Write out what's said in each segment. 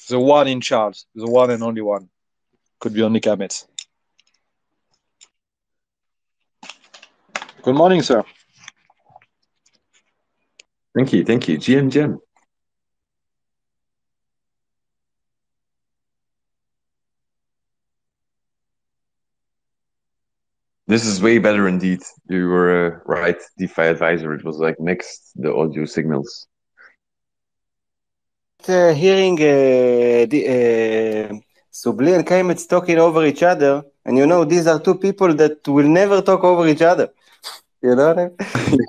The one in charge, the one and only one. Could be only Kamet. Good morning, sir. Thank you. GM. This is way better indeed. You were right, DeFi advisor. It was like next the audio signals. Hearing Subli and Kaimetz talking over each other, and you know these are two people that will never talk over each other. You know what I mean?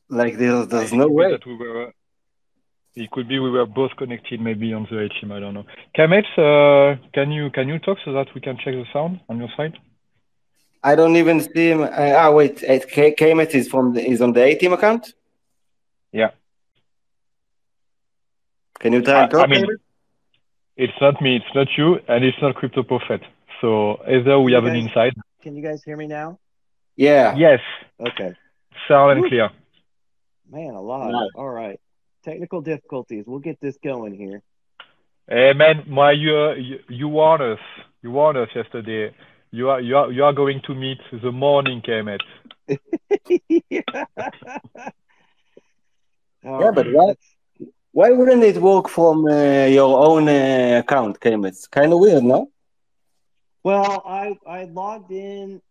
Like there's no way. It could be we were both connected maybe on the ATeam, I don't know. Kamet, can you talk so that we can check the sound on your side? I don't even see him. Wait, Kamet is on the ATeam account? Yeah. Can you try and talk? I mean, it's not me, it's not you, and it's not Crypto Prophet. So either we have an inside. Can you guys hear me now? Yeah. Yes. Okay. Sound and clear. Man, alive. Nice. All right. Technical difficulties. We'll get this going here. Hey man, you warned us. You warned us yesterday. You are going to meet the morning Kamet. Yeah, but why wouldn't it work from your own account, Kamet? It's kind of weird, no? Well, I logged in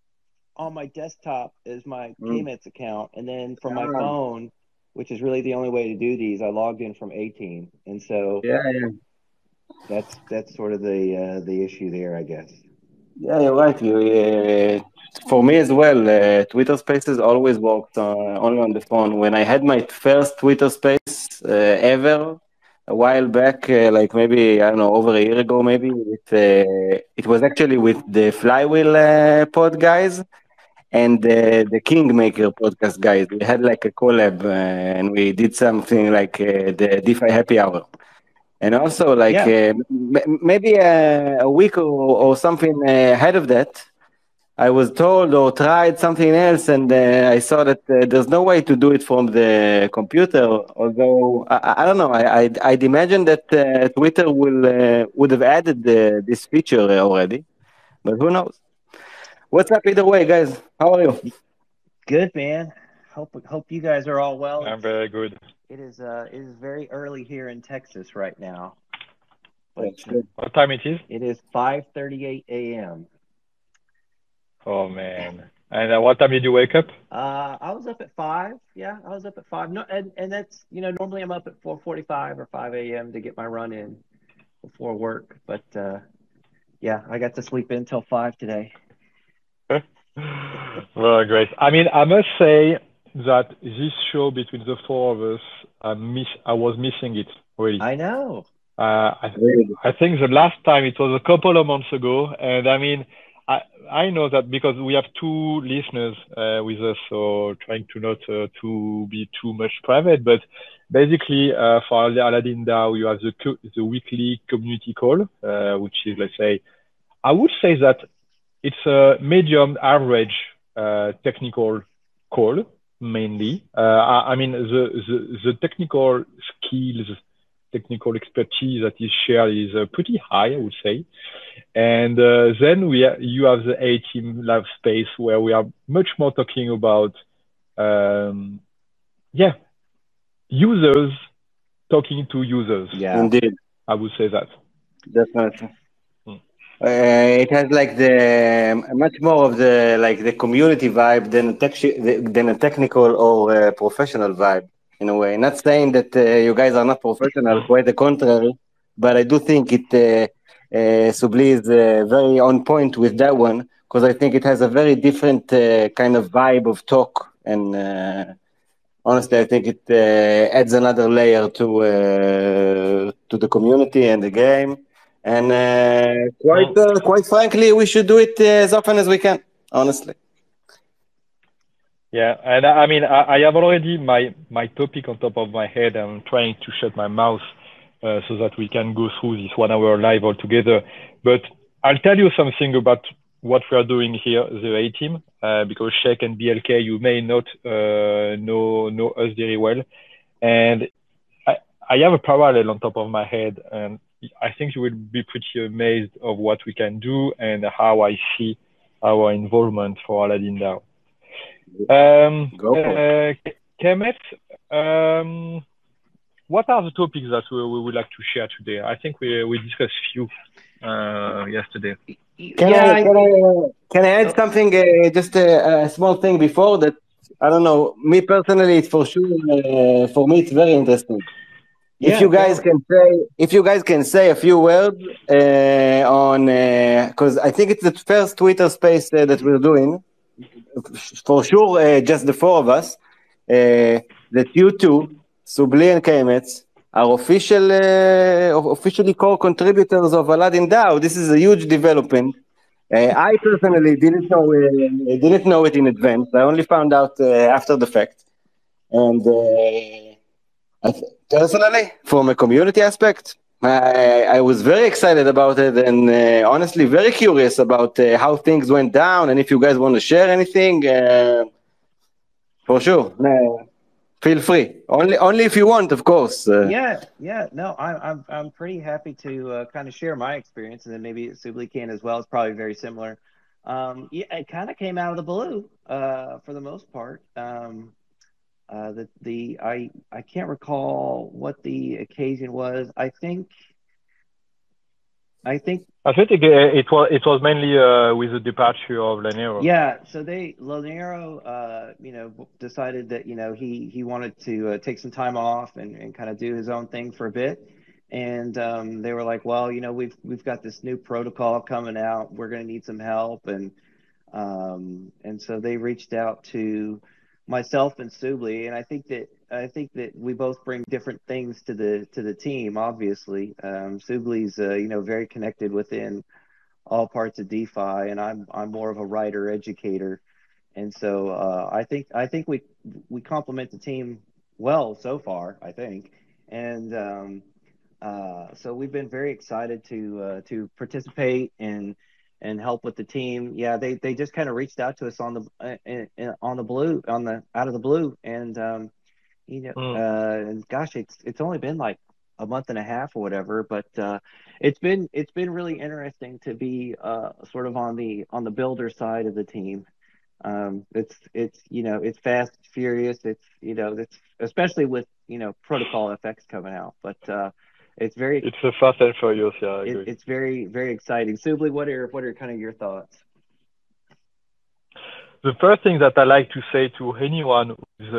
on my desktop as my Kamet's account, and then from my phone, which is really the only way to do these, I logged in from ATeam, and so that's sort of the issue there, I guess. Yeah, you're right. For me as well, Twitter Spaces always worked only on the phone. When I had my first Twitter Space ever, a while back, like maybe, I don't know, over a year ago, maybe, it was actually with the Flywheel pod guys and the Kingmaker podcast guys. We had like a collab and we did something like the DeFi Happy Hour. And also, like maybe a week or something ahead of that, I was told or tried something else, and I saw that there's no way to do it from the computer. Although I don't know, I'd imagine that Twitter would have added this feature already, but who knows? What's up either way, guys? How are you? Good, man. Hope you guys are all well. I'm very good. It is very early here in Texas right now. But, what time it is? It is 5:38 a.m. Oh man! And what time did you wake up? I was up at 5. Yeah, I was up at 5. No, and that's normally I'm up at 4:45 or 5 a.m. to get my run in before work. But yeah, I got to sleep in till 5 today. Well, great. I mean, I must say that this show between the four of us, I was missing it really. I know. I think the last time it was a couple of months ago, and I mean, I know that because we have two listeners with us, so trying to not to be too much private, but basically for AladdinDao, you have the weekly community call, which is, let's say, I would say that it's a medium average technical call mainly. I mean, the technical skills, technical expertise that is shared is pretty high, I would say. And then you have the ATeam live space where we are much more talking about, users talking to users. Yeah, indeed. I would say that. Definitely. It has like much more of the community vibe than a technical or professional vibe in a way. Not saying that you guys are not professional, quite the contrary, but I do think Subli is very on point with that one, because I think it has a very different kind of vibe of talk, and honestly, I think it adds another layer to the community and the game. And quite frankly, we should do it as often as we can, honestly. Yeah, and I mean, I have already my topic on top of my head. I'm trying to shut my mouth so that we can go through this 1 hour live all together. But I'll tell you something about what we are doing here, the ATeam, because Sheikh and BLK, you may not know us very well. And I have a parallel on top of my head, and I think you will be pretty amazed of what we can do and how I see our involvement for AladdinDao. Go for it. Kemet, what are the topics that we would like to share today? I think we discussed few yesterday. Can I add something? Just a small thing before that. I don't know. Me personally, it's for sure. For me, it's very interesting. If you guys can say a few words on, because I think it's the first Twitter space that we're doing, for sure, just the four of us, that you two, Subli and Kemet, are officially core contributors of AladdinDao. This is a huge development. I personally didn't know it in advance. I only found out after the fact. And personally, from a community aspect, I was very excited about it and honestly very curious about how things went down. And if you guys want to share anything, for sure, feel free. Only if you want, of course. Yeah. No, I'm pretty happy to kind of share my experience, and then maybe Subli can as well. It's probably very similar. Yeah, it kind of came out of the blue for the most part. I can't recall what the occasion was. I think it was mainly with the departure of Lanero. Yeah, so Lanero, decided that he wanted to take some time off and kind of do his own thing for a bit, and they were like, well, we've got this new protocol coming out. We're going to need some help, and so they reached out to myself and Subli, and I think that we both bring different things to the team. Obviously, Subli's very connected within all parts of DeFi, and I'm more of a writer educator, and so I think we complement the team well so far, I think, and so we've been very excited to participate and help with the team. Yeah, they just kind of reached out to us out of the blue, and and gosh, it's only been like a month and a half or whatever, but it's been really interesting to be sort of on the builder side of the team. It's fast, furious. It's especially with Protocol FX coming out, but it's a fast and furious. Yeah, I agree. It's very, very exciting. Subli, what are kind of your thoughts? The first thing that I like to say to anyone who's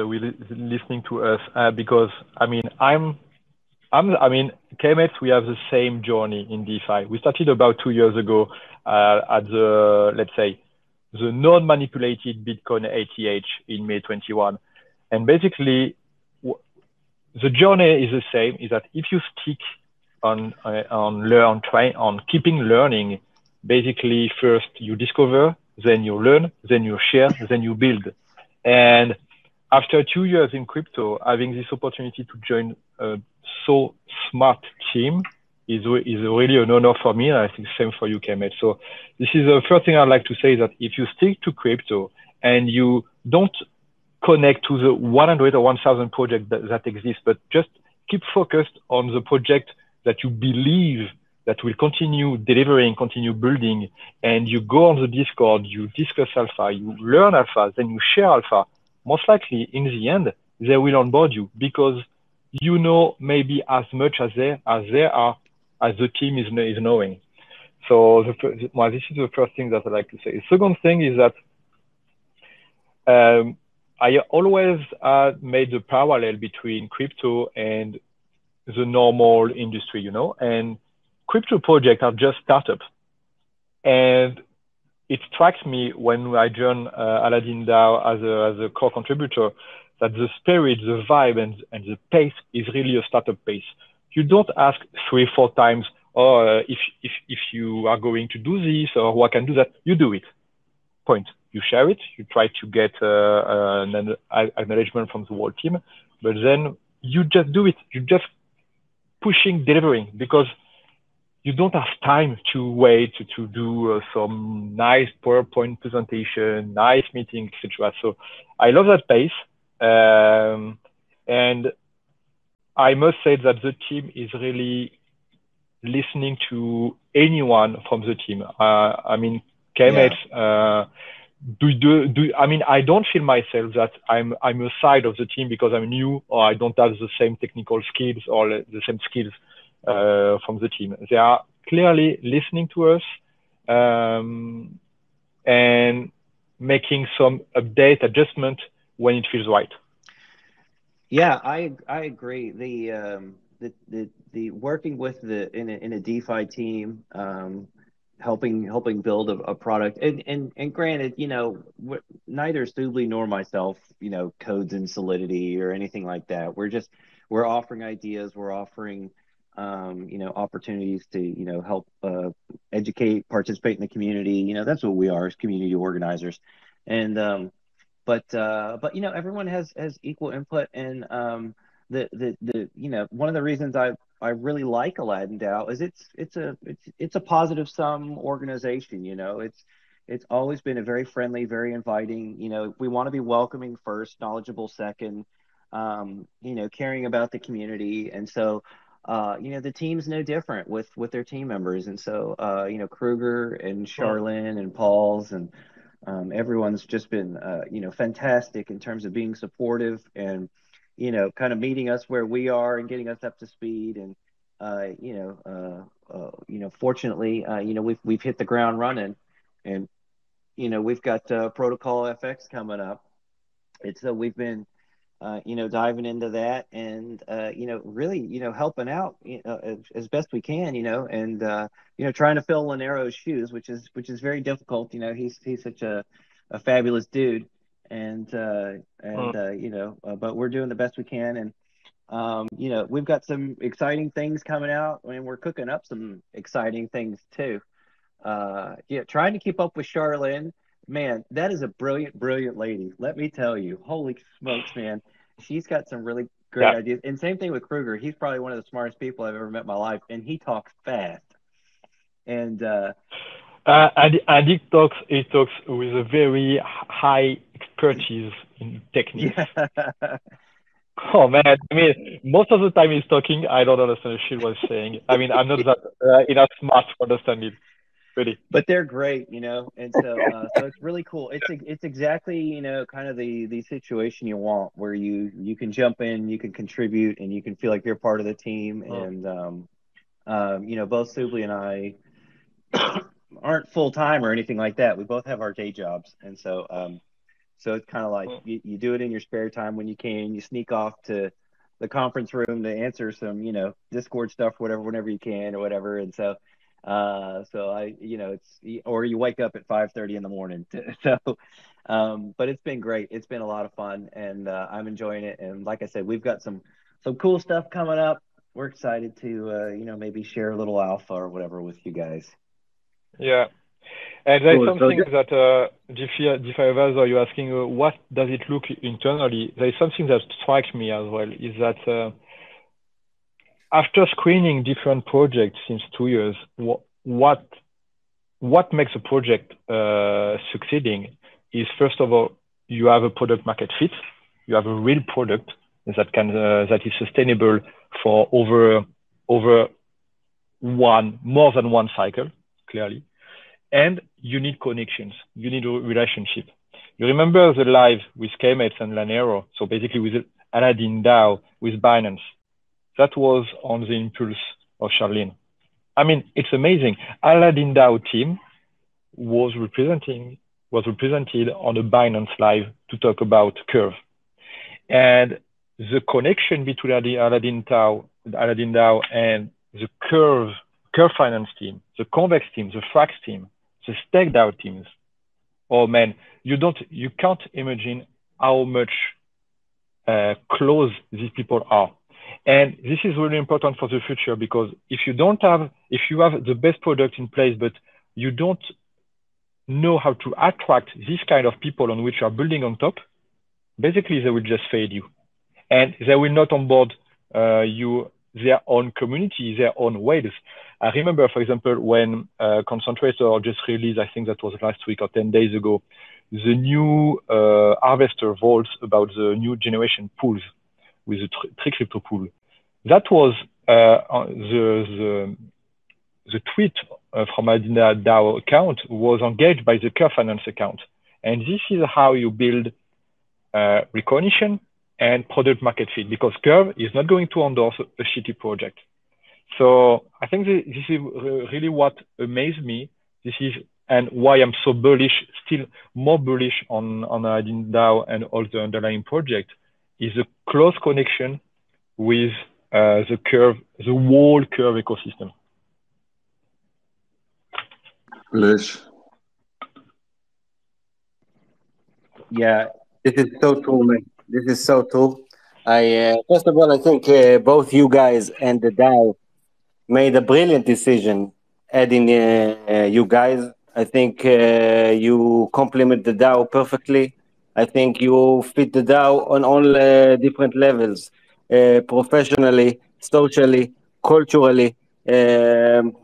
listening to us, because Kemet, we have the same journey in DeFi. We started about 2 years ago at let's say, the non-manipulated Bitcoin ATH in May 21. And basically, the journey is the same, is that if you stick on keeping learning, basically first you discover, then you learn, then you share, then you build. And after 2 years in crypto, having this opportunity to join a so smart team is really an honor for me, and I think same for you, Kemet. So this is the first thing I'd like to say, is that if you stick to crypto and you don't connect to the 100 or 1,000 projects that exist, but just keep focused on the project that you believe that will continue delivering, continue building, and you go on the Discord, you discuss alpha, you learn alpha, then you share alpha, most likely in the end, they will onboard you, because you know maybe as much as they are, as the team is knowing. So this is the first thing that I like to say. The second thing is that I always made the parallel between crypto and the normal industry, and crypto projects are just startups. And it strikes me when I joined AladdinDao as a core contributor, that the spirit, the vibe, and the pace is really a startup pace. You don't ask 3-4 times, if you are going to do this or who can do that. You do it. Point. You share it. You try to get an acknowledgement from the whole team, but then you just do it. You just pushing, delivering, because you don't have time to wait to do some nice PowerPoint presentation, nice meeting, etc. So I love that pace. And I must say that the team is really listening to anyone from the team. I mean, K-mates, I mean, I don't feel myself that I'm a side of the team because I'm new or I don't have the same technical skills or the same skills from the team. They are clearly listening to us and making some update adjustment when it feels right. Yeah, I agree. The working with in a DeFi team, helping build a product, and granted, you know, neither Subli nor myself, you know, codes in Solidity or anything like that. We're offering ideas, we're offering you know, opportunities to, you know, help educate, participate in the community. You know, that's what we are as community organizers, and but you know, everyone has equal input, and the you know, one of the reasons I really like AladdinDao is it's a positive sum organization. You know, it's always been a very friendly, very inviting. You know, we want to be welcoming first, knowledgeable second, you know, caring about the community, and so you know, the team's no different with their team members, and so you know, Kruger and Charlene and Paul's and everyone's just been, you know, fantastic in terms of being supportive and, you know, kind of meeting us where we are and getting us up to speed. And, you know, fortunately, you know, we've hit the ground running, and, you know, we've got Protocol FX coming up. And so we've been, you know, diving into that and, you know, really, you know, helping out, you know, as best we can, you know, and, you know, trying to fill Linero's shoes, which is very difficult. You know, he's such a fabulous dude, and you know, but we're doing the best we can. And, you know, we've got some exciting things coming out, and we're cooking up some exciting things too. Yeah, trying to keep up with Charlene. Man, that is a brilliant, brilliant lady. Let me tell you. Holy smokes, man. She's got some really great ideas. And same thing with Kruger. He's probably one of the smartest people I've ever met in my life, and he talks fast. And he talks with a very high expertise in techniques. Yeah. Oh man, I mean, most of the time he's talking, I don't understand a shit what he's saying. I mean, I'm not that enough smart to understand it. Really. But they're great, you know, and so it's really cool. It's exactly, you know, kind of the situation you want, where you can jump in, you can contribute, and you can feel like you're part of the team. And you know, both Subli and I aren't full time or anything like that. We both have our day jobs, and so so it's kind of like you do it in your spare time when you can. You sneak off to the conference room to answer some, you know, Discord stuff, whatever, whenever you can or whatever. And so, so I, you know, or you wake up at 5:30 in the morning. So, but it's been great. It's been a lot of fun, and I'm enjoying it. And like I said, we've got some cool stuff coming up. We're excited to, you know, maybe share a little alpha or whatever with you guys. Yeah. And there's something that DeFi advisor, you're asking, what does it look internally? There's something that strikes me as well, is that after screening different projects since 2 years, what makes a project succeeding is, first of all, you have a product market fit. You have a real product that is sustainable for over more than one cycle, clearly. And you need connections. You need a relationship. You remember the live with K-mates and Lanero, so basically with AladdinDao, with Binance. That was on the impulse of Charlene. I mean, it's amazing. AladdinDao team was represented on a Binance live to talk about Curve. And the connection between AladdinDao and the Curve Finance team, the Convex team, the Frax team, the StakeDAO teams. Oh man, you can't imagine how much close these people are. And this is really important for the future, because if you have the best product in place, but you don't know how to attract this kind of people on which you are building on top, basically they will just fade you. And they will not onboard their own community, their own ways. I remember, for example, when Concentrator just released, I think that was last week or 10 days ago, the new Harvester vaults about the new generation pools with the 3 crypto pool. that was the tweet from AladdinDao account was engaged by the Curve Finance account. And this is how you build recognition and product market fit, because Curve is not going to endorse a shitty project. So I think this is really what amazed me. This is and why I'm so bullish, still more bullish on AladdinDao and all the underlying project, is a close connection with the Curve, the whole Curve ecosystem. Lish. Yeah, this is so true, man. This is so true. First of all, I think both you guys and the DAO made a brilliant decision adding you guys. I think you complement the DAO perfectly. I think you fit the DAO on all different levels, professionally, socially, culturally. Um,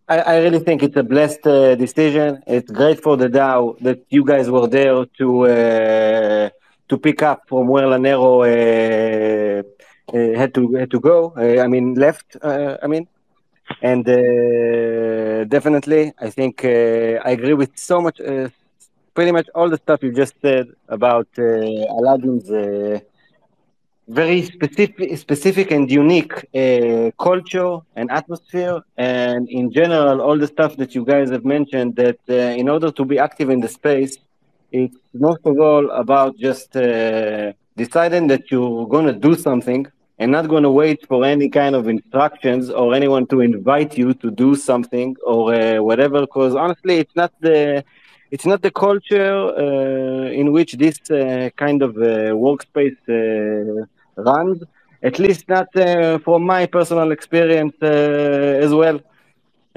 I really think it's a blessed decision. It's great for the DAO that you guys were there to pick up from where Lanero had to go. Left. And definitely, I think I agree with so much, pretty much all the stuff you just said about Aladdin's very specific and unique culture and atmosphere, and in general, all the stuff that you guys have mentioned. That in order to be active in the space, it's most of all about just deciding that you're going to do something and not going to wait for any kind of instructions or anyone to invite you to do something or whatever. Because honestly, it's not the culture in which this kind of workspace runs, at least not from my personal experience as well.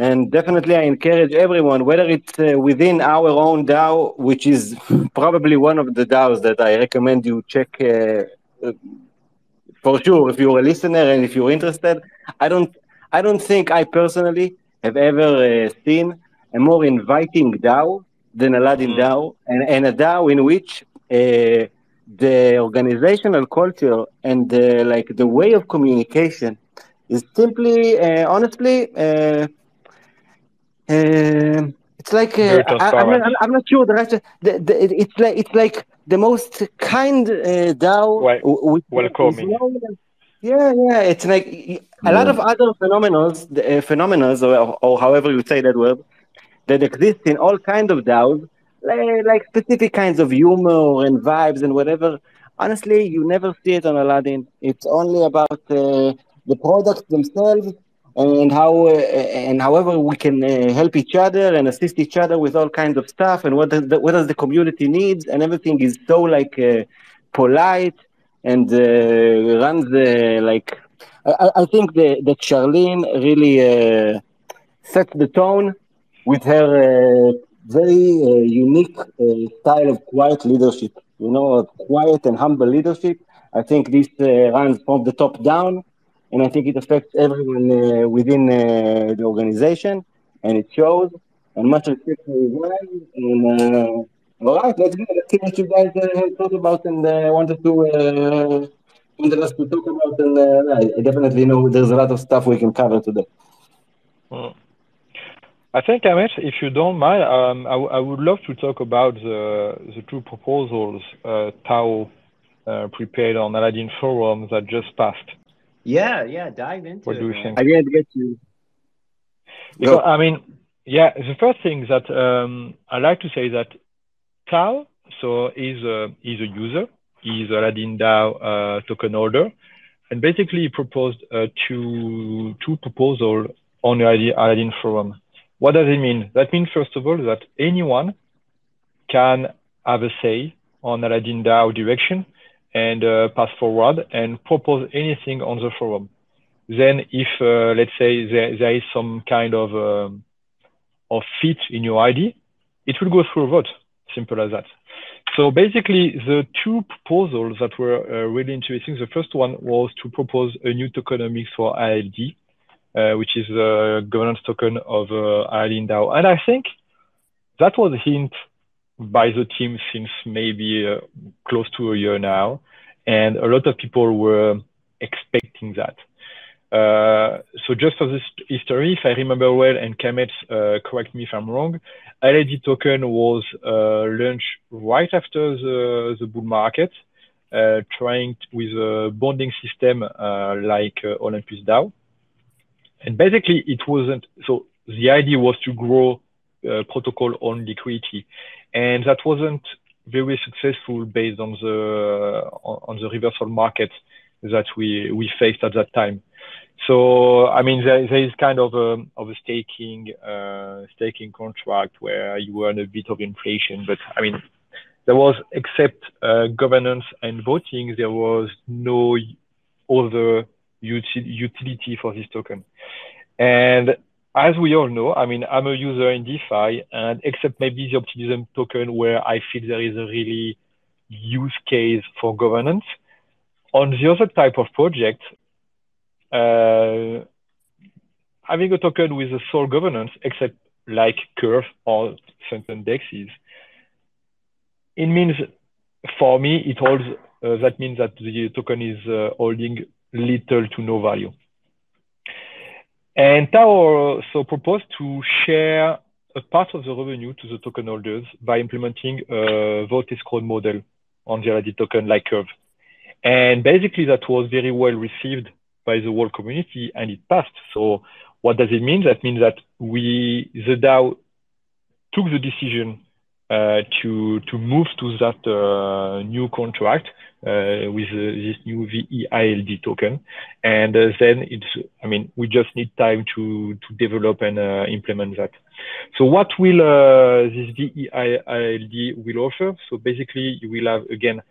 And definitely I encourage everyone, whether it's within our own DAO, which is probably one of the DAOs that I recommend you check for sure if you're a listener and if you're interested. I don't think I personally have ever seen a more inviting DAO than AladdinDao, and a DAO in which the organizational culture and the way of communication is simply, honestly, it's like Very transparent. I'm not sure the right. It's like the most kind DAO. Welcoming. Yeah. It's like a lot of other phenomena, or however you say that word, that exist in all kinds of DAOs, like specific kinds of humor and vibes and whatever. Honestly, you never see it on Aladdin. It's only about the products themselves and however we can help each other and assist each other with all kinds of stuff and what does the community needs, and everything is so polite and runs like. I think that Charlene really sets the tone with her very unique style of quiet leadership. A quiet and humble leadership. I think this runs from the top down, and I think it affects everyone within the organization, and it shows. And much respect for you guys. And all right, let's go. Let's see what you guys thought about and wanted us to talk about. And I definitely know there's a lot of stuff we can cover today. I think, Amit, if you don't mind, I would love to talk about the two proposals Tao prepared on Aladdin Forum that just passed. Yeah, dive into it. What do you think? I didn't get you. Because, the first thing that I like to say that Tao is a user, he's AladdinDao token holder, and basically he proposed two proposals on the Aladdin Forum. What does it mean? That means, first of all, that anyone can have a say on AladdinDao direction and pass forward and propose anything on the forum. Then if, let's say, there is some kind of fit in your ID, it will go through a vote. Simple as that. So basically, the two proposals that were really interesting, the first one was to propose a new tokenomics for ALD, which is the governance token of AladdinDao. And I think that was a hint by the team since maybe close to a year now. And a lot of people were expecting that. So just for this history, if I remember well, and Kamet, correct me if I'm wrong, AladdinDao token was launched right after the bull market, trying with a bonding system like AladdinDao. And basically, it wasn't, so the idea was to grow protocol on liquidity. And that wasn't very successful based on the reversal market that we faced at that time. So, I mean, there is kind of a staking contract where you earn a bit of inflation, but I mean, there was, except governance and voting, there was no other utility for this token. And as we all know, I mean, I'm a user in DeFi, and except maybe the optimism token where I feel there is a really use case for governance, on the other type of project, having a token with a sole governance, except like Curve or certain DEXs, it means, for me, it holds, that means that the token is holding little to no value. And DAO also proposed to share a part of the revenue to the token holders by implementing a vote escrow model on the AladdinDao token like Curve. And basically that was very well received by the whole community and it passed. So what does it mean? That means that the DAO took the decision to move to that new contract with this new VEILD token. And then it's, I mean, we just need time to develop and implement that. So what will this VEILD will offer? So basically you will have, again,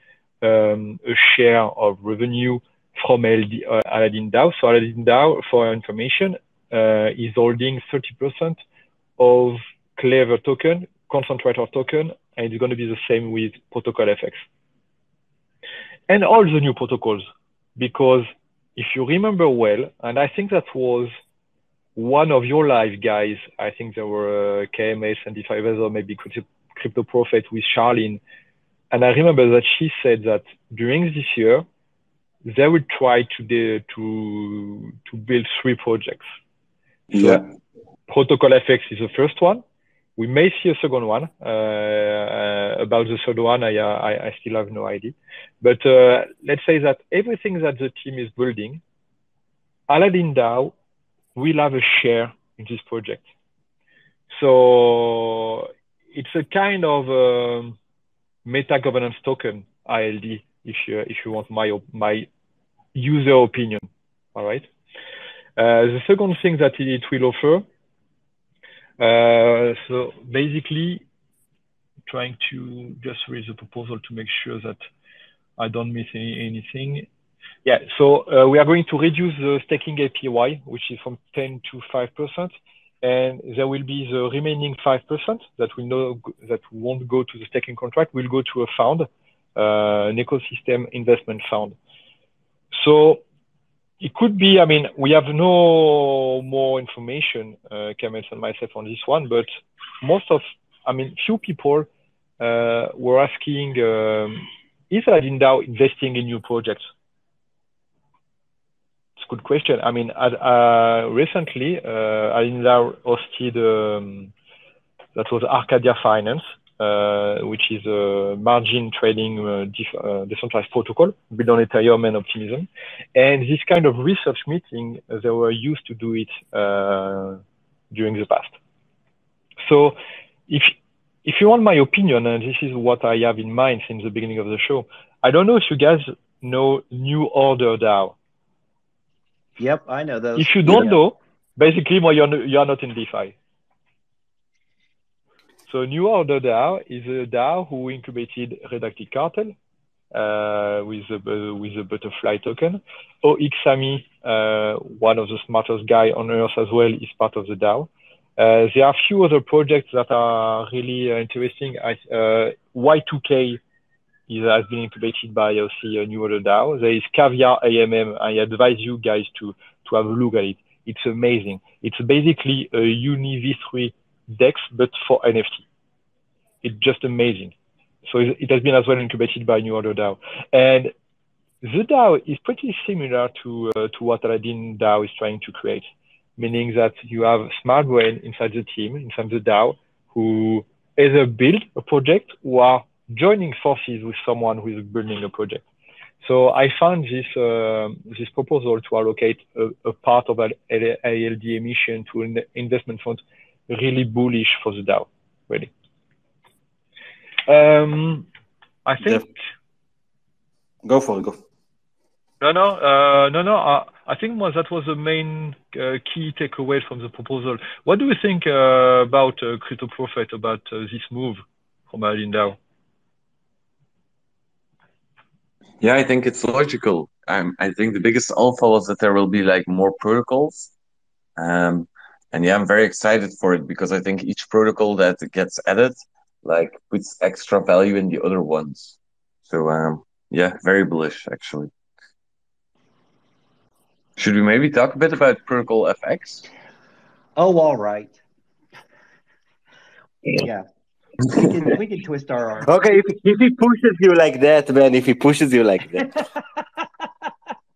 a share of revenue from AladdinDao. So AladdinDao, for your information, is holding 30% of Clever token, concentrator token, and it's going to be the same with Protocol FX. And all the new protocols, because if you remember well, and I think that was one of your live guys, I think there were KMS and DeFi or maybe Crypto Prophet with Charlene. And I remember that she said that during this year, they would try to build 3 projects. So Yeah. Protocol FX is the first one. We may see a second one. About the third one, I still have no idea. But let's say that everything that the team is building, AladdinDao will have a share in this project. So it's a kind of meta governance token, ILD, if you want my user opinion. All right. The second thing that it will offer. So basically, trying to just read the proposal to make sure that I don't miss anything. Yeah, so we are going to reduce the staking APY, which is from 10 to 5%, and there will be the remaining 5% that we know that won't go to the staking contract, will go to a fund, an ecosystem investment fund. So it could be, I mean, we have no more information, Kamet and myself, on this one, but few people were asking, is AladdinDao investing in new projects? It's a good question. I mean, recently, AladdinDao hosted, that was Arcadia Finance, which is a margin trading decentralized protocol built on Ethereum and Optimism. And this kind of research meeting, they were used to do it during the past. So if you want my opinion, and this is what I have in mind since the beginning of the show, I don't know if you guys know New Order DAO. Yep, I know those. If you don't know, basically, well, you are not in DeFi. So New Order DAO is a DAO who incubated Redacted Cartel with a butterfly token. OXAMI, one of the smartest guy on earth as well, is part of the DAO. There are a few other projects that are really interesting. Y2K has been incubated by New Order DAO. There is Caviar AMM. I advise you guys to have a look at it. It's amazing. It's basically a Uni V3 DEX, but for NFT. It's just amazing. So it has been as well incubated by New Order DAO. And the DAO is pretty similar to what AladdinDao is trying to create, meaning that you have smart brain inside the team, inside the DAO, who either build a project or are joining forces with someone who is building a project. So I found this proposal to allocate a part of ALD emission to an investment fund really bullish for the DAO, really. I think. Go for it. Go. No. I think that was the main key takeaway from the proposal. What do you think about Crypto Prophet, about this move from AladdinDao? Yeah, I think it's logical. I think the biggest alpha was that there will be like more protocols. And yeah, I'm very excited for it because I think each protocol that gets added like puts extra value in the other ones. So yeah, very bullish actually. Should we maybe talk a bit about Protocol FX? Oh, all right. Yeah. We can twist our arm. Okay, if he pushes you like that, man, if he pushes you like that.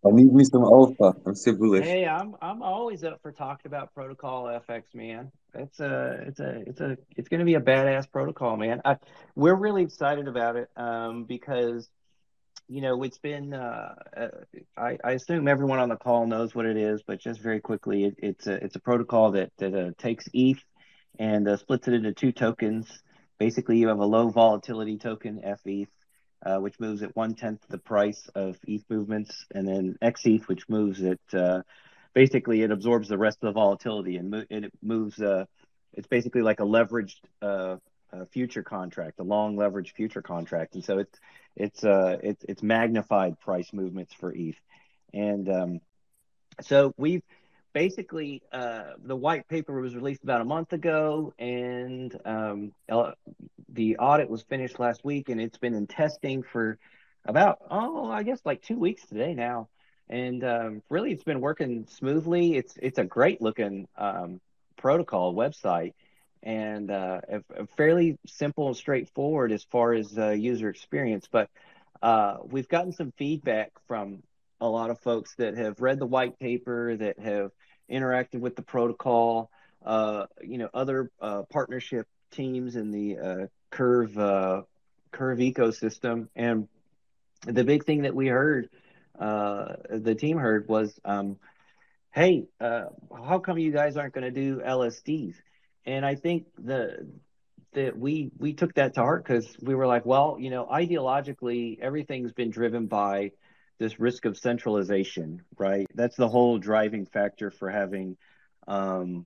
I need me some alpha. I'm so bullish. Hey, I'm always up for talking about Protocol FX, man. It's going to be a badass protocol, man. We're really excited about it because it's been I assume everyone on the call knows what it is, but just very quickly, it's a protocol that takes ETH and splits it into two tokens. Basically, you have a low volatility token, FETH, which moves at 1/10 the price of ETH movements, and then XETH, which moves at basically it absorbs the rest of the volatility and it moves. It's basically like a leveraged future contract, a long leveraged future contract, and so it's magnified price movements for ETH, and so we've basically the white paper was released about a month ago, and the audit was finished last week, and it's been in testing for about I guess like 2 weeks today now, and really it's been working smoothly. It's a great looking protocol website, and a fairly simple and straightforward as far as user experience. But we've gotten some feedback from a lot of folks that have read the white paper, that have interacted with the protocol, other partnership teams in the Curve ecosystem. And the big thing that we heard, the team heard, was, hey, how come you guys aren't going to do LSDs? And I think that we took that to heart, because we were like, well, ideologically, everything's been driven by this risk of centralization, right? That's the whole driving factor for having Protocol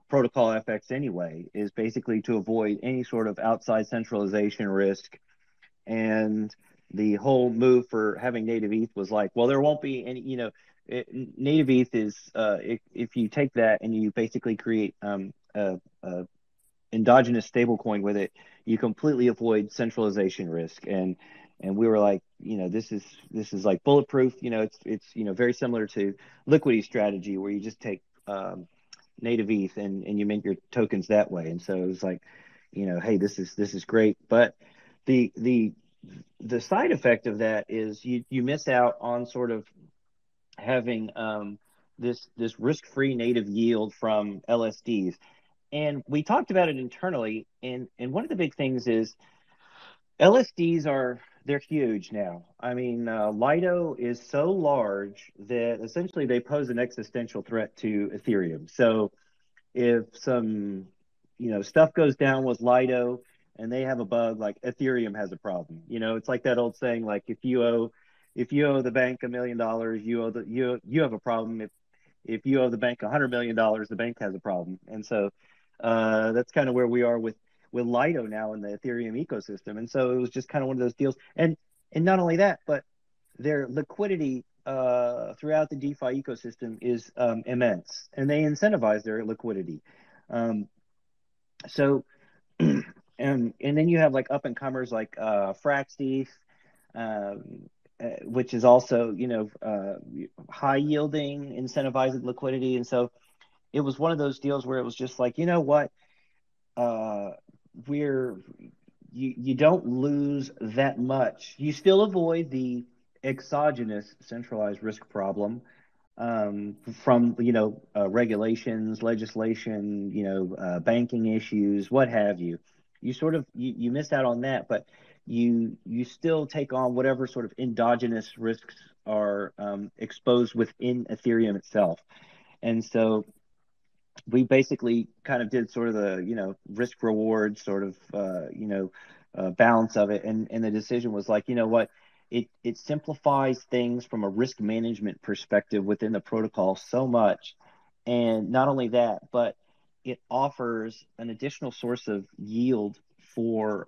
FX anyway, is basically to avoid any sort of outside centralization risk. And the whole move for having native ETH was like, well, there won't be any, native ETH is, if you take that and you basically create a endogenous stablecoin with it, you completely avoid centralization risk. And we were like, this is like bulletproof. It's very similar to Liquidy's strategy, where you just take native ETH and you mint your tokens that way. And so it was like, hey, this is great. But the side effect of that is you miss out on sort of having this risk-free native yield from LSDs. And we talked about it internally, and one of the big things is LSDs they're huge now. I mean, Lido is so large that essentially they pose an existential threat to Ethereum. So if some stuff goes down with Lido and they have a bug, like, Ethereum has a problem. It's like that old saying, like, if you owe the bank $1 million, you have a problem. If you owe the bank $100 million, the bank has a problem. And so that's kind of where we are with Lido now in the Ethereum ecosystem. And so it was just kind of one of those deals. And not only that, but their liquidity throughout the DeFi ecosystem is immense, and they incentivize their liquidity. So and then you have like up and comers like FraxETH, which is also high yielding, incentivized liquidity. And so it was one of those deals where it was just like, what, you don't lose that much. You still avoid the exogenous centralized risk problem from regulations, legislation, banking issues, what have you. You sort of you miss out on that, but you still take on whatever sort of endogenous risks are exposed within Ethereum itself. And so we basically kind of did sort of the risk reward sort of balance of it, and the decision was like, you know what, it simplifies things from a risk management perspective within the protocol so much. And not only that, but it offers an additional source of yield for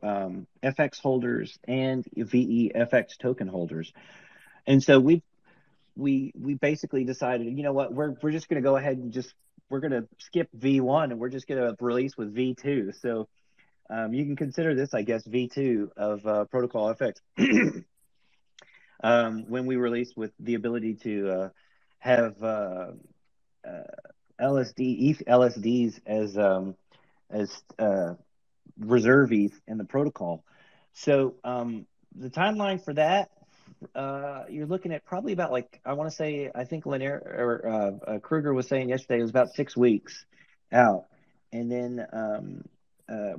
FX holders and VEFX token holders. And so we basically decided, you know what, we're just going to go ahead and we're going to skip V1 and we're just going to release with V2. So you can consider this, I guess, V2 of Protocol FX. When we released with the ability to have ETH LSDs as reserve ETH in the protocol. So the timeline for that, you're looking at probably about, like, I want to say, I think Kruger was saying yesterday it was about 6 weeks out. And then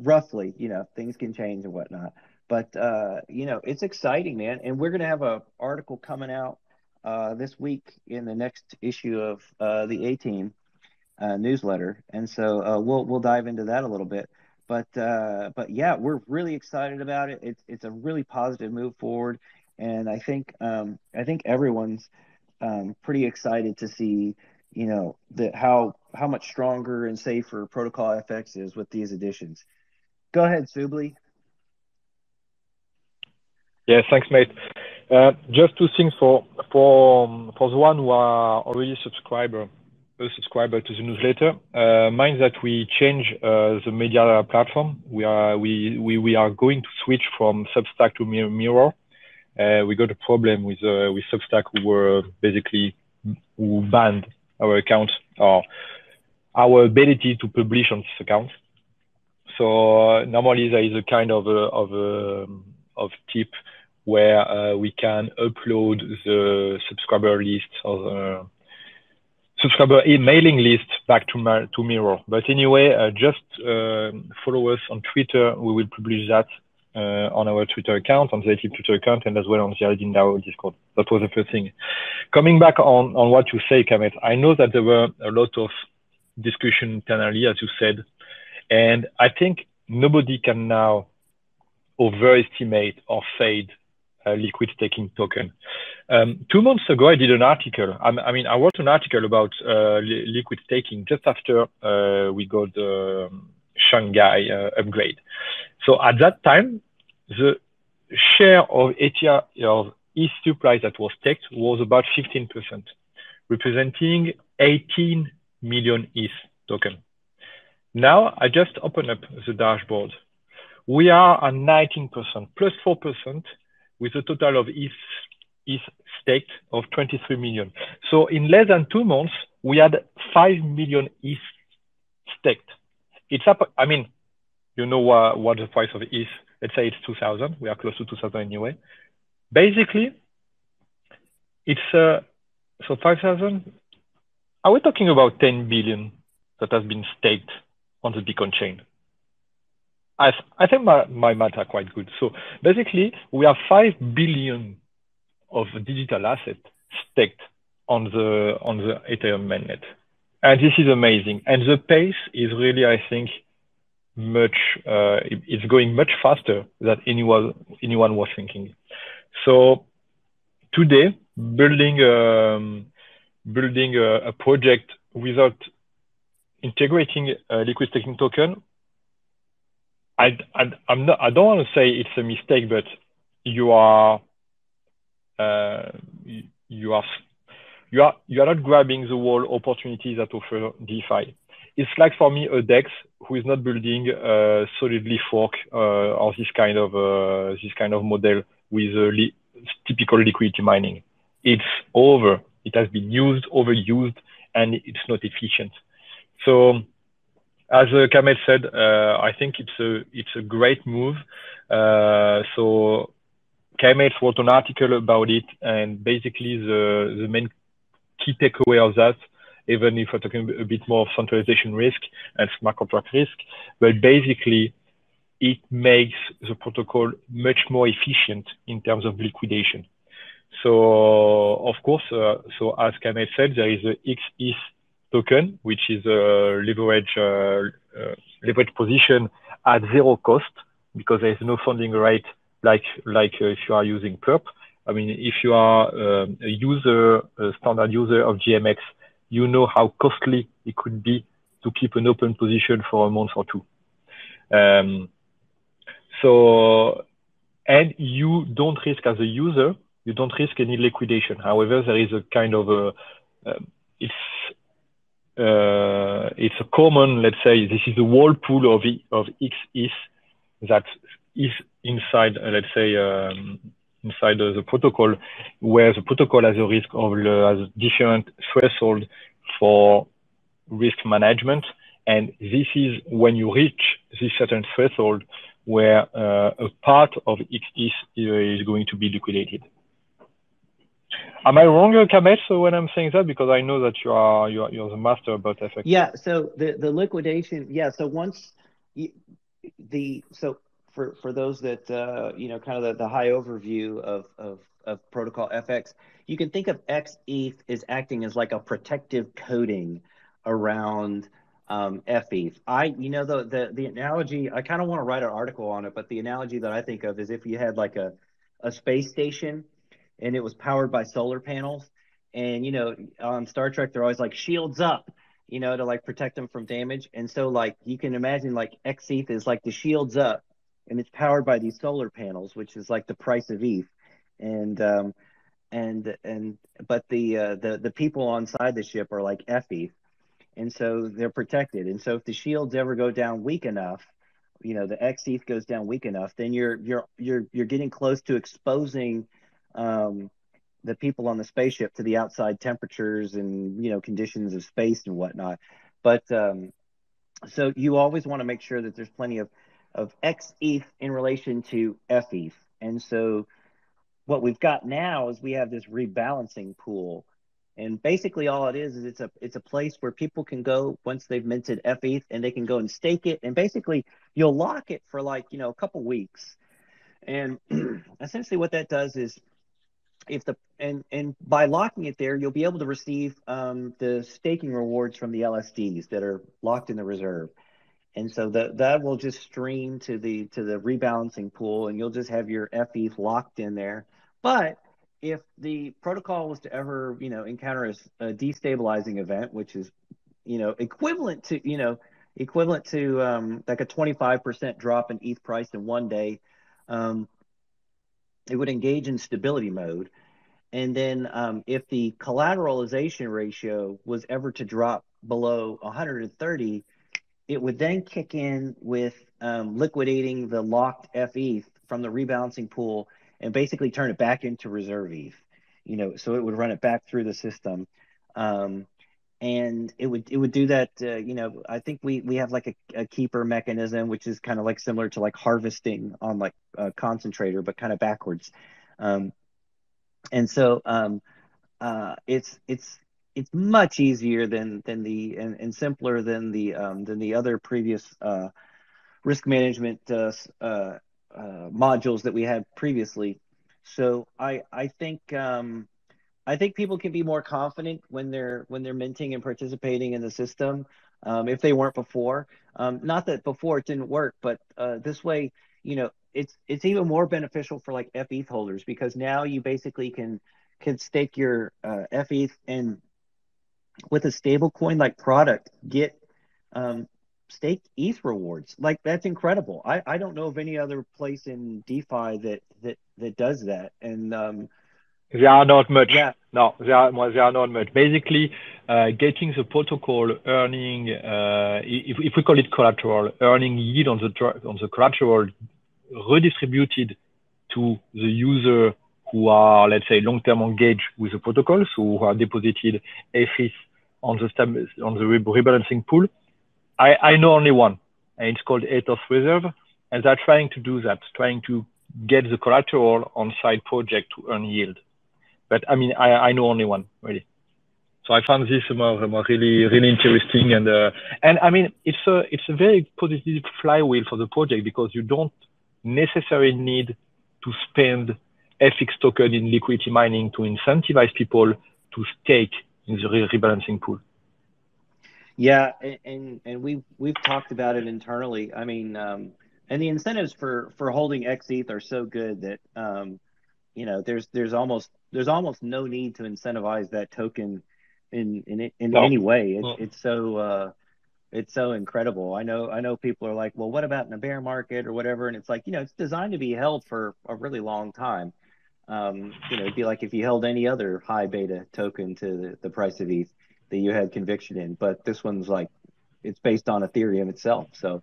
roughly, things can change and whatnot. But, it's exciting, man. And we're going to have an article coming out this week in the next issue of the A-Team newsletter. And so we'll dive into that a little bit. But yeah, we're really excited about it. It's a really positive move forward. And I think everyone's pretty excited to see, how much stronger and safer Protocol FX is with these additions. Go ahead, Subli. Yeah, thanks, mate. Just 2 things for the one who are already a subscriber to the newsletter. Mind that we change the media platform. We are going to switch from Substack to Mirror. We got a problem with Substack, who banned our account or our ability to publish on this account. So normally there is a kind of tip where we can upload the subscriber list or the subscriber mailing list back to Mirror. But anyway, just follow us on Twitter. We will publish that on our Twitter account, on the ATeam Twitter account, and as well on the AladdinDao Discord. That was the first thing. Coming back on what you say, Kamet, I know that there were a lot of discussion internally, as you said, and I think nobody can now overestimate or fade a liquid staking token. 2 months ago, I did an article. I wrote an article about liquid staking just after we got the Shanghai upgrade. So at that time, the share of ETH supply that was staked was about 15%, representing 18 million ETH token. Now I just opened up the dashboard. We are at 19%, plus 4%, with a total of ETH staked of 23 million. So in less than 2 months, we had 5 million ETH staked. It's up. You know what the price of ETH? Let's say it's 2,000. We are close to 2,000 anyway. Basically, it's so 5,000. Are we talking about 10 billion that has been staked on the Bitcoin chain? I think my math are quite good. So basically, we have 5 billion of digital assets staked on the Ethereum mainnet, and this is amazing. And the pace is really, I think, it's going much faster than anyone was thinking. So today, building a project without integrating a liquid staking token, I don't want to say it's a mistake, but you are not grabbing the whole opportunities that offer DeFi. It's like, for me, a DEX who is not building a solidly fork or this kind of model with typical liquidity mining. It's over. It has been overused, and it's not efficient. So, as Kamel said, I think it's a great move. So Kmate wrote an article about it, and basically the main key takeaway of that, even if we're talking a bit more of centralization risk and smart contract risk, but basically it makes the protocol much more efficient in terms of liquidation. So of course, so as Kmate said, there is a XETH token, which is a leverage position at zero cost, because there is no funding rate like if you are using perp. I mean, if you are a standard user of GMX, you know how costly it could be to keep an open position for a month or two. And you don't risk as a user, you don't risk any liquidation. However, there is a kind of it's a common, let's say, this is a whirlpool of XETH that is inside, let's say, inside the protocol, where the protocol has a risk of has different threshold for risk management, and this is when you reach this certain threshold where a part of XETH is going to be liquidated. Am I wrong, Kmate, so when I'm saying that? Because I know that you're the master about FX. Yeah. So the liquidation. Yeah. So once for those that kind of the high overview of protocol FX, you can think of XETH as acting as like a protective coating around FETH. The analogy, I kind of want to write an article on it, but the analogy that I think of is if you had like a space station and it was powered by solar panels, and on Star Trek they're always like shields up, to like protect them from damage. And so like you can imagine like XETH is like the shields up, and it's powered by these solar panels, which is like the price of ETH. But the people on side the ship are like FETH, and so they're protected. And so if the shields ever go down weak enough, the XETH goes down weak enough, then you're getting close to exposing the people on the spaceship to the outside temperatures and conditions of space and whatnot. But so you always want to make sure that there's plenty of XETH in relation to FETH. And so what we've got now is we have this rebalancing pool, and basically all it is it's a place where people can go once they've minted FETH, and they can go and stake it, and basically you'll lock it for like a couple weeks. And essentially what that does is and by locking it there, you'll be able to receive the staking rewards from the LSDs that are locked in the reserve. And so that will just stream to the rebalancing pool, and you'll just have your FETH locked in there. Like if the protocol was to ever encounter a destabilizing event, which is equivalent to like a 25% drop in ETH price in one day, it would engage in stability mode. And then if the collateralization ratio was ever to drop below 130, it would then kick in with liquidating the locked FETH from the rebalancing pool and basically turn it back into reserve ETH. So it would run it back through the system, and it would do that. I think we have like a keeper mechanism, which is kind of like similar to like harvesting on like a concentrator, but kind of backwards. And so it's much easier than the and simpler than the other previous risk management modules that we had previously. So I think people can be more confident when they're minting and participating in the system, if they weren't before. Not that before it didn't work, but this way, it's even more beneficial for like FETH holders, because now you basically can stake your FETH and with a stablecoin like product get staked ETH rewards. Like that's incredible. I don't know of any other place in DeFi that does that. And there are not much. Yeah. No, there are not much. Basically, getting the protocol earning, if we call it collateral, earning yield on the collateral redistributed to the user who are, let's say, long-term engaged with the protocol, so who are deposited FETH on the rebalancing pool. I know only one, and it's called Ethos Reserve, and they're trying to do that, trying to get the collateral on side project to earn yield. But I mean, I know only one really. So I found this really interesting, and I mean, it's a very positive flywheel for the project because you don't necessarily need to spend FX token in liquidity mining to incentivize people to stake in the rebalancing pool. Yeah, and we've talked about it internally. I mean, and the incentives for holding XETH are so good that you know, there's almost no need to incentivize that token in any way. It's so incredible. I know people are like, well, what about in a bear market or whatever? And it's like, you know, it's designed to be held for a really long time. You know, it'd be like if you held any other high beta token to the price of ETH that you had conviction in, but this one's like, it's based on Ethereum itself. So,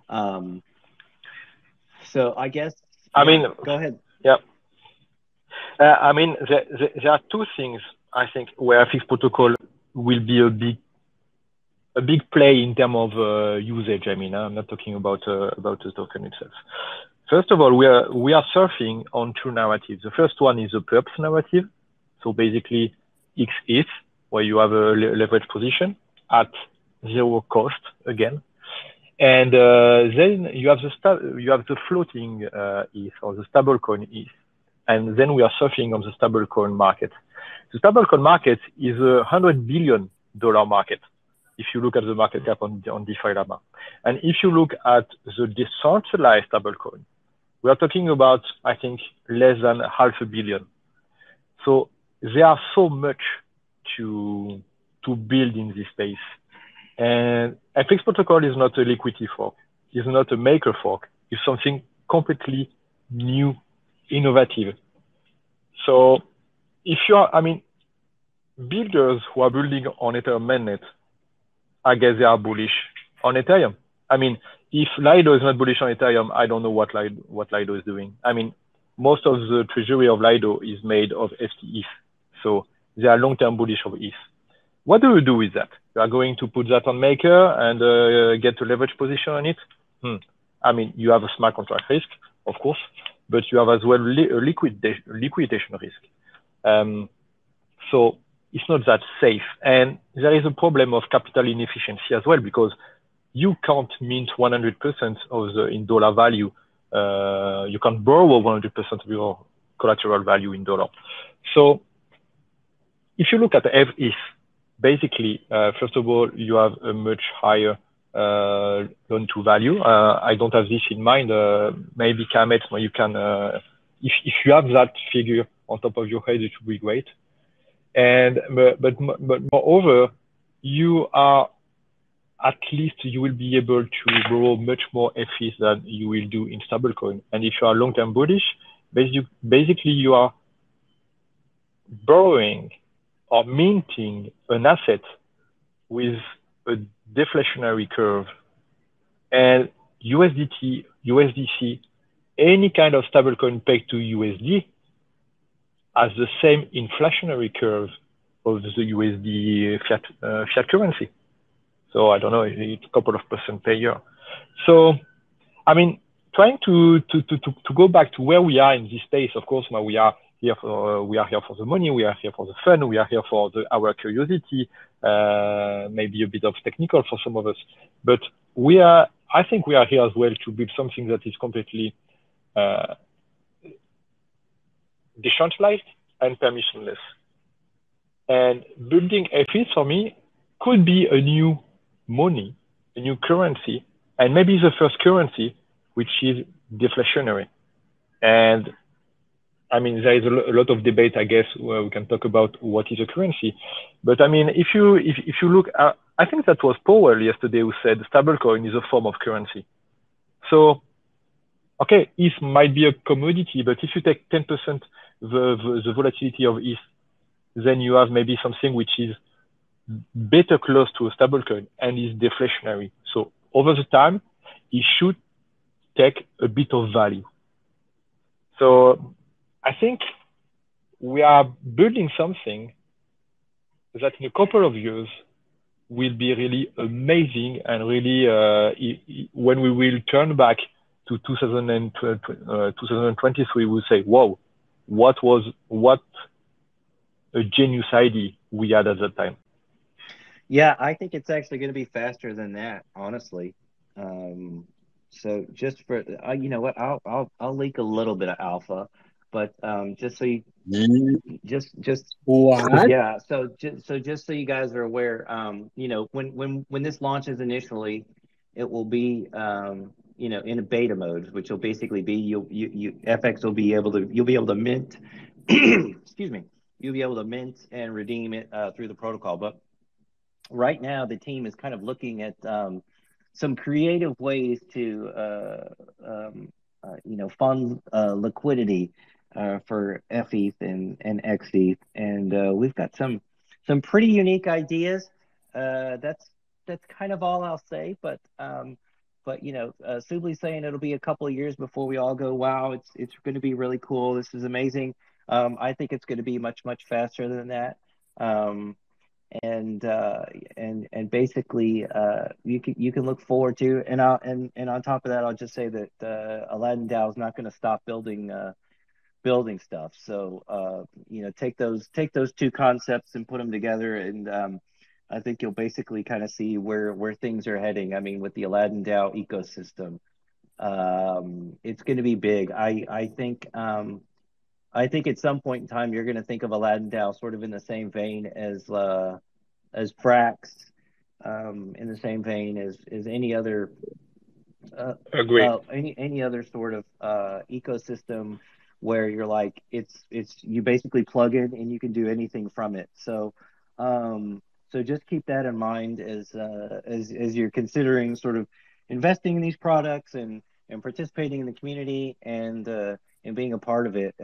so I guess, I mean, go ahead. Yeah. I mean, there are two things I think where FX protocol will be a big play in terms of usage. I mean, I'm not talking about the token itself. First of all, we are surfing on two narratives. The first one is the perps narrative, so basically XETH, where you have a leverage position at zero cost again, and then you have the floating ETH or the stablecoin ETH. And then we are surfing on the stablecoin market. The stablecoin market is a $100 billion market if you look at the market cap on DeFi Lama. And if you look at the decentralized stablecoin, we are talking about, I think, less than $500 million. So there are so much to build in this space. And FX protocol is not a liquidity fork. It's not a maker fork. It's something completely new, innovative. So if you are, I mean, builders who are building on Ethereum mainnet, I guess they are bullish on Ethereum. I mean, if Lido is not bullish on Ethereum, I don't know what Lido is doing. I mean, most of the treasury of Lido is made of FTETH. So they are long-term bullish of ETH. What do you do with that? You are going to put that on Maker and get a leverage position on it? I mean, you have a smart contract risk, of course, but you have as well a liquidation risk. So it's not that safe. And there is a problem of capital inefficiency as well, because you can't mint 100% of the in dollar value. You can't borrow 100% of your collateral value in dollar. So if you look at ETH, basically, first of all, you have a much higher loan to value. I don't have this in mind. Maybe Kamet, you can, if you have that figure on top of your head, it would be great. And but moreover, you are at least you will be able to borrow much more ETH than you will do in stablecoin. And if you are long-term bullish, basically you are borrowing or minting an asset with a deflationary curve, and USDC, any kind of stablecoin pegged to USD has the same inflationary curve of the USD fiat currency. So I don't know, it's a couple of % per year. So, I mean, trying to go back to where we are in this space, of course, now we are here for the money, we are here for the fun, we are here for our curiosity, maybe a bit of technical for some of us, but I think we are here as well to build something that is completely decentralized and permissionless. And building ETH for me could be a new money, a new currency, and maybe the first currency which is deflationary. And I mean, there is a lot of debate, I guess, where we can talk about what is a currency. But I mean, if you look at, I think that was Powell yesterday who said stablecoin is a form of currency. So, okay, ETH might be a commodity, but if you take 10% the volatility of ETH, then you have maybe something which is better close to a stablecoin and is deflationary. So over the time, it should take a bit of value. So I think we are building something that in a couple of years will be really amazing, and really when we will turn back to 2023, we say, whoa, what a genius idea we had at that time. Yeah, I think it's actually going to be faster than that, honestly. So just for you know what, I'll leak a little bit of alpha, but just so you just What? yeah, so just so you guys are aware, you know, when this launches initially, it will be you know, in a beta mode, which will basically be FX will be able to you'll be able to mint excuse me, you'll be able to mint and redeem it through the protocol, but right now the team is kind of looking at some creative ways to you know, fund liquidity for FETH and XETH, and we've got some pretty unique ideas. That's kind of all I'll say, but you know, Subli's saying it'll be a couple of years before we all go, wow, it's going to be really cool. This is amazing. I think it's going to be much faster than that. And basically you can look forward to, and on top of that, I'll just say that AladdinDao is not going to stop building stuff. So you know, take those two concepts and put them together, and I think you'll basically kind of see where things are heading. I mean, with the AladdinDao ecosystem, it's going to be big. I think at some point in time you're going to think of AladdinDao sort of in the same vein as Frax, in the same vein as any other Agree. any other sort of ecosystem where you're like, it's you basically plug in and you can do anything from it. So just keep that in mind as you're considering sort of investing in these products and participating in the community and being a part of it.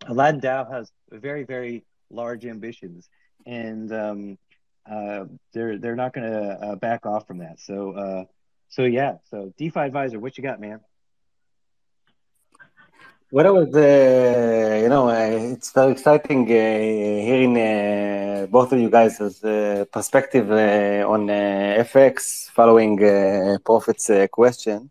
AladdinDao has very large ambitions, and they're not going to back off from that. So yeah. So DeFi Advisor, what you got, man? What I was, you know, it's very exciting hearing both of you guys' perspective on FX following Prophet's question.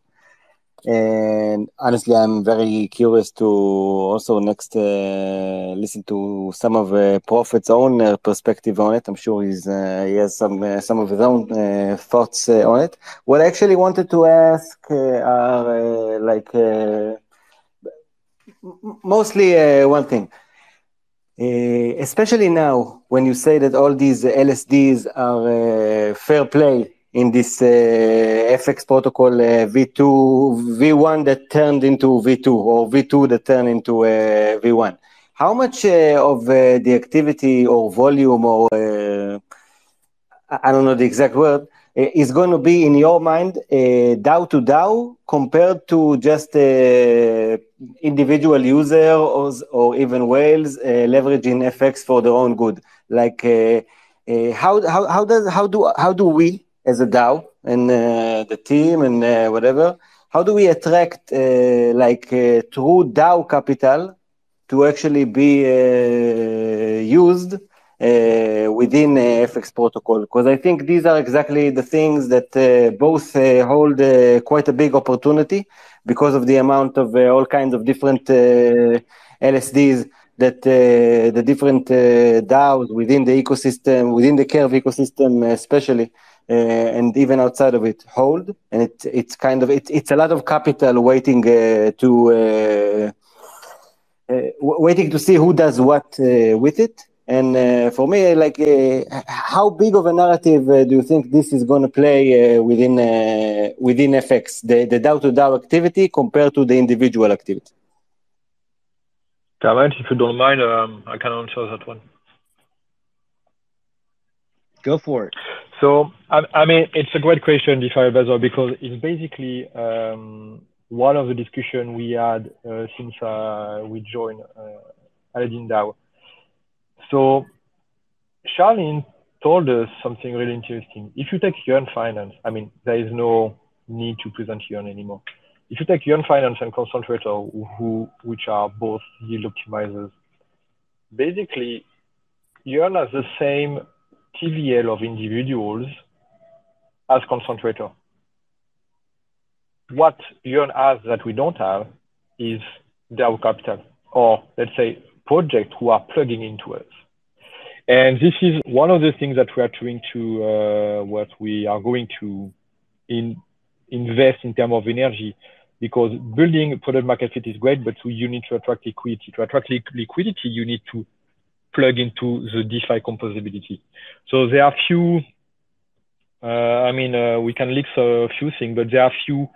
And honestly, I'm very curious to also next listen to some of Prophet's own perspective on it. I'm sure he has some of his own thoughts on it. What I actually wanted to ask are mostly one thing. Especially now, when you say that all these LSDs are fair play in this FX protocol V2, V1 that turned into V2, or V2 that turned into V1. How much of the activity or volume, or I don't know the exact word, is going to be, in your mind, DAO to DAO compared to just individual users or even whales leveraging FX for their own good? Like, how do we as a DAO and the team and whatever, how do we attract true DAO capital to actually be used within FX protocol? Because I think these are exactly the things that both hold quite a big opportunity because of the amount of all kinds of different LSDs that the different DAOs within the ecosystem, within the Curve ecosystem especially, and even outside of it hold. And it's kind of, it's a lot of capital waiting waiting to see who does what with it. And for me, like, how big of a narrative do you think this is going to play within FX, the DAO to DAO activity compared to the individual activity? Clement, if you don't mind, I can answer that one. Go for it. So, I mean, it's a great question, DeFi Advisor, because it's basically one of the discussion we had since we joined AladdinDao. So Charlene told us something really interesting. If you take Yuan Finance, I mean, there is no need to present Yuan anymore. If you take Yuan Finance and Concentrator, which are both yield optimizers, basically Yuan has the same TVL of individuals as Concentrator. what Yearn has that we don't have is DAO capital, or let's say projects who are plugging into us. And this is one of the things that we are trying to, what we are going to invest in terms of energy, because building product market fit is great, but you need to attract liquidity. To attract liquidity, you need to plug into the DeFi composability. So there are few, we can list a few things, but there are few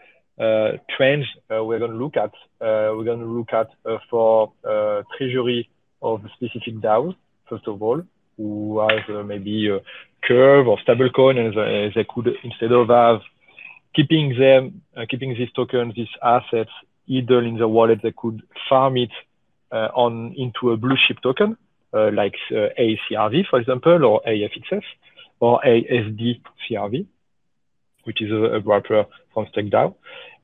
trends we're going to look at. We're going to look at for treasury of specific DAOs, first of all, who has maybe a curve or stablecoin, and they could, instead of keeping these tokens, these assets, either in the wallet, they could farm it into a blue chip token, like ACRV, for example, or AFXS, or ASD-CRV, which is a wrapper from StakeDAO.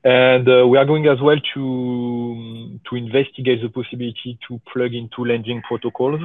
And we are going as well to investigate the possibility to plug into lending protocols